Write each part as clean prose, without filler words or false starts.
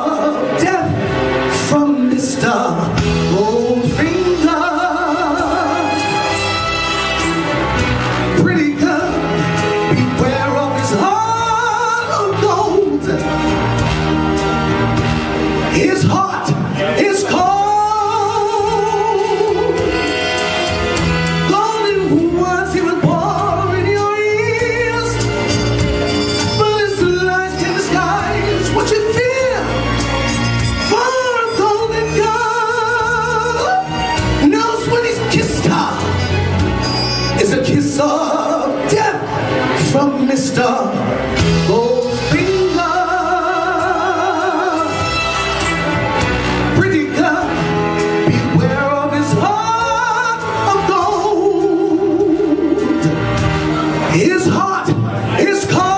of death from Mr. Goldfinger. Pretty girl, beware of his heart of gold. His heart is cold. Golden words he would pour in your ears, but his lies can disguise what you fear. For a golden girl knows when he's kissed her is a kiss of death from Mr. Goldfinger. Pretty girl, beware of his heart of gold. His heart is cold.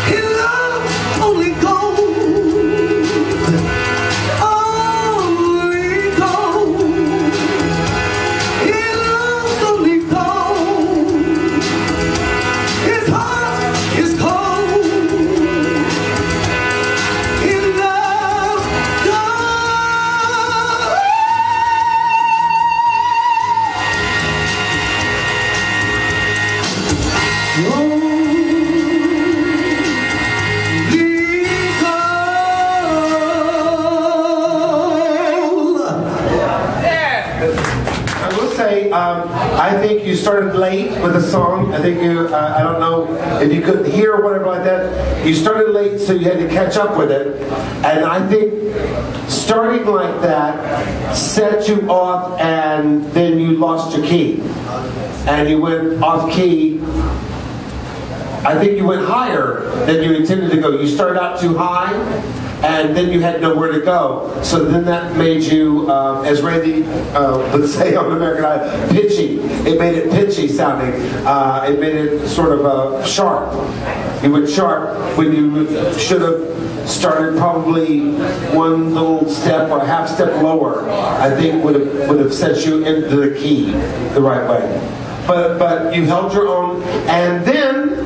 He loves only gold. Only gold. He loves only gold. His heart is cold. He loves gold. I will say, I think you started late with the song. I think you, I don't know if you couldn't hear or whatever like that. You started late, so you had to catch up with it. And I think starting like that set you off, and then you lost your key. And you went off key. I think you went higher than you intended to go. You started out too high, and then you had nowhere to go. So then that made you, as Randy would say on American Idol, pitchy. It made it pitchy sounding. It made it sort of sharp. You went sharp when you should have started probably one little step or a half step lower. I think would have set you into the key the right way. But you held your own, and then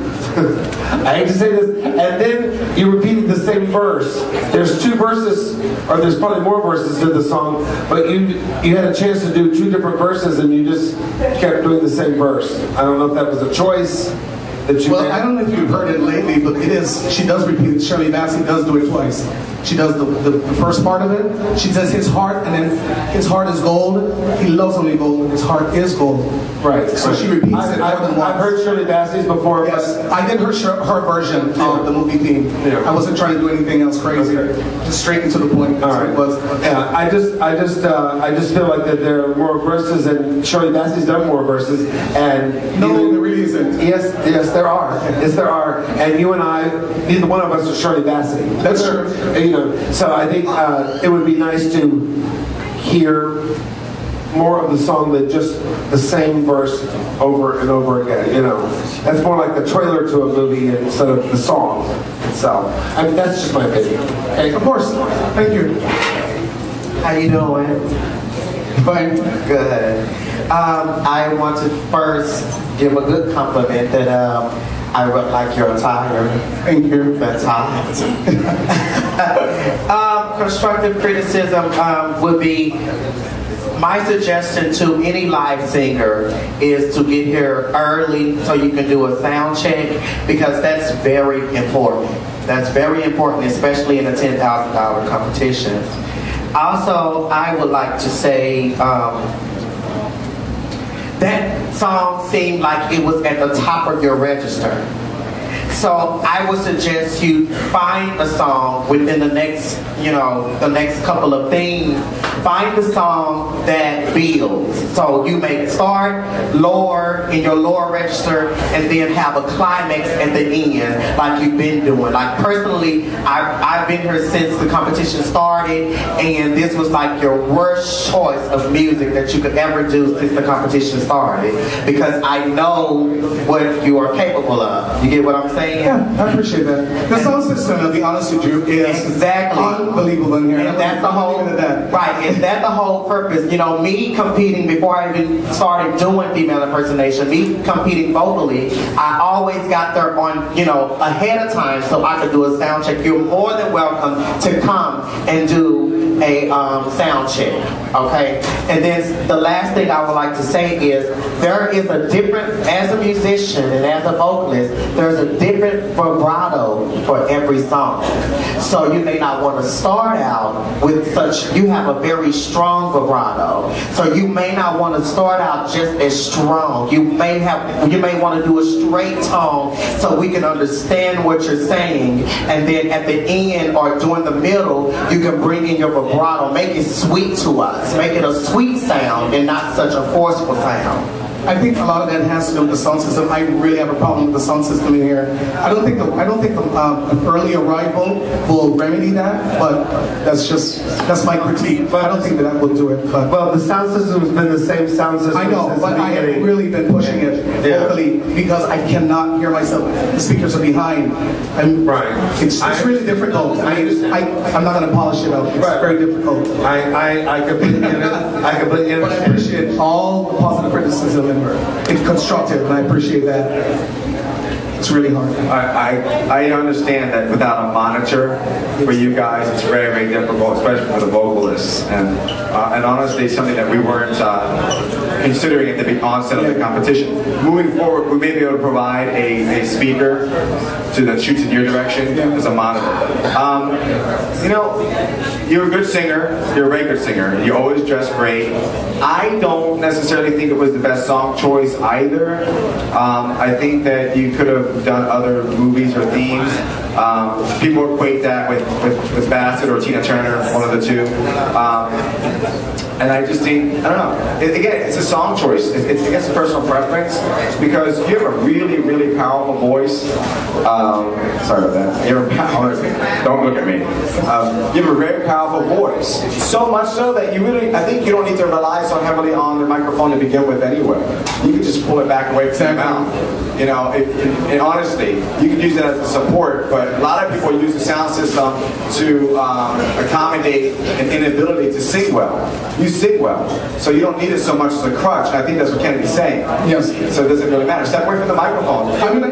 I hate to say this, and then you repeated the same verse. There's two verses, or there's probably more verses to the song, but you had a chance to do two different verses, and you just kept doing the same verse. I don't know if that was a choice that you made. I don't know if you've heard it lately, but it is. She does repeat it. Shirley Bassey does do it twice. She does the first part of it. She says his heart, and then his heart is gold. He loves only gold. His heart is gold. Right. So she repeats it more than once. I've heard Shirley Bassey's before. Yes, I did her version of the movie theme. Yeah. I wasn't trying to do anything else crazy. Okay. Just straight and to the point. That's All right. what it was. Yeah, I just feel like that there are more verses, and Shirley Bassey's done more verses, and No, there really isn't. Yes, there are. Yes, there are. And you and I, neither one of us are Shirley Bassey. That's true. You know, so I think it would be nice to hear more of the song than just the same verse over and over again. You know, that's more like the trailer to a movie instead of the song itself. I mean, that's just my opinion. Okay? Of course. Thank you. How you doing? Fine. Good. I want to first give a good compliment that I would like your attire. Thank you. Fantastic. Constructive criticism would be, my suggestion to any live singer is to get here early so you can do a sound check, because that's very important. That's very important, especially in a $10,000 competition. Also, I would like to say that song seemed like it was at the top of your register. So I would suggest you find a song within the next, the next couple of things. Find a song that builds. So you may start lower in your lower register and then have a climax at the end, like you've been doing. Like personally, I've been here since the competition started, and this was like your worst choice of music that you could ever do since the competition started, because I know what you are capable of. You get what I'm saying? saying? Yeah, I appreciate that. The sound system, I'll be honest with you, is exactly unbelievable in here. And that's the whole right. And that's the whole purpose. You know, me competing before I even started doing female impersonation, me competing vocally, I always got there on, you know, ahead of time so I could do a sound check. You're more than welcome to come and do a sound check. Okay. And then the last thing I would like to say is there is a different, as a musician and as a vocalist, there's a different vibrato for every song. So you may not want to start out with such, you have a very strong vibrato. So you may not want to start out just as strong. You may want to do a straight tone so we can understand what you're saying. And then at the end or during the middle, you can bring in your vibrato, make it sweet to us, make it a sweet sound and not such a forceful sound. I think a lot of that has to do with the sound system. I really have a problem with the sound system in here. I don't think an early arrival will remedy that, but that's my critique. But I don't think that will do it. But well, the sound system has been the same sound system. I know, but I have really been pushing it vocally because I cannot hear myself. The speakers are behind. Right. It's really difficult. I'm not going to polish it out. It's very difficult. I completely understand. But I appreciate all the positive criticism. It's constructive, and I appreciate that. It's really hard. I understand that without a monitor for you guys, it's very, very difficult, especially for the vocalists. And honestly, something that we weren't considering at the onset of the competition. Moving forward, we may be able to provide a speaker that shoots in your direction as a monitor. You know, you're a good singer. You're a very good singer. You always dress great. I don't necessarily think it was the best song choice either. I think that you could have done other movies or themes. People equate that with Bassett or Tina Turner, one of the two. And I just think, I don't know. Again, it's a song choice. It's I guess a personal preference because you have a really, really powerful voice. Sorry about that. You have don't look at me. You have a very powerful voice. So much so that I think you don't need to rely so heavily on the microphone to begin with anyway. You can just pull it back away from your mouth. You know, and honestly, you can use it as a support, but a lot of people use the sound system to accommodate an inability to sing well. You sing well, so you don't need it so much as a crutch. And I think that's what Kennedy's saying. Yes. So it doesn't really matter. Step away from the microphone. I mean,